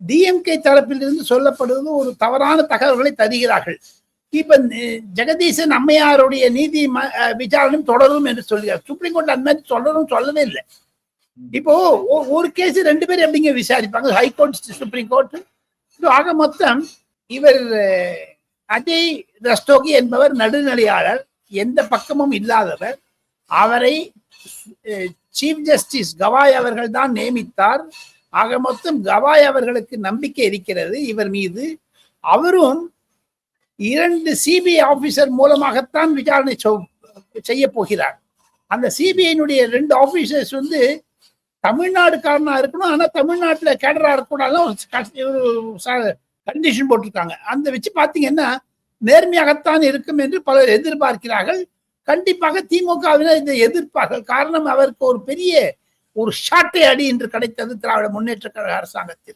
DMK தரப்பிலிருந்து சொல்லப்படுவது ஒரு தவறான தகவல்களை தருகிறார்கள். இப்ப ஜெகதீசன் அம்மையாருடைய நீதி விசாரணையும் தொடரும் என்று சொல்கிறார். சுப்ரீம் கோர்ட் அந்த மாதிரி சொல்லவே இல்லை. இப்போ ஒரு கேஸ் 2 பேர் எப்படிங்க விசாரிப்பாங்க? High court, supreme court. ஆக மொத்தம் இவர் அஜய் ரஸ்தோகி என்பவர் நடுநிலையாளர், எந்த பக்கமும் இல்லாதவர். அவரை சீஃப் ஜஸ்டிஸ் கவாய் அவர்கள் தான் நியமித்தார். ஆக மொத்தம் கவாய் அவர்களுக்கு நம்பிக்கை இருக்கிறது இவர் மீது. அவரும் 2 சிபிஐ ஆபீசர் மூலமாகத்தான் விசாரணை செய்ய போகிறார். அந்த சிபிஐனுடைய 2 ஆபீசர்ஸ் தமிழ்நாடுக்காரனா இருக்கணும், ஆனா தமிழ்நாட்டுல கேடரா இருக்கக்கூடாது கண்டிஷன் போட்டிருக்காங்க. அந்த வச்சு பாத்தீங்கன்னா நேர்மையாகத்தான் இருக்கும் என்று பலர் எதிர்பார்க்கிறார்கள். கண்டிப்பாக திமுகவினர் இதை எதிர்ப்பார்கள். காரணம், அவருக்கு ஒரு பெரிய ஷாட்டை அடி என்று கிடைத்தது திராவிட முன்னேற்ற கழக அரசாங்கத்தில்.